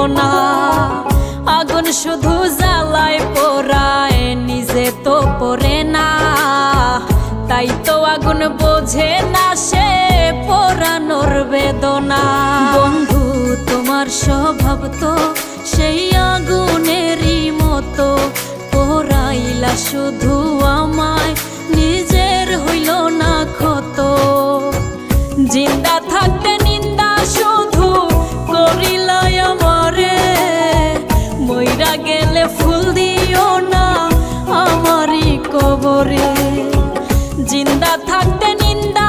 বেদনা। আগুন শুধু জ্বালায় পোড়ায়, নিজে তো পড়ে না, তাই তো আগুন বোঝে না সে পোড়ানোর বেদনা। বন্ধু তোমার স্বভাব তো সেই আগুনেরই মতো, পোড়াইলা শুধু আমায়, নিজের হইল না ক্ষত। জিন্দা থাকতে নিন্দা শুধু করিলাই আমারে, মইরা গেলে ফুল দিও না আমারই কবরে। জিন্দা থাকতে নিন্দা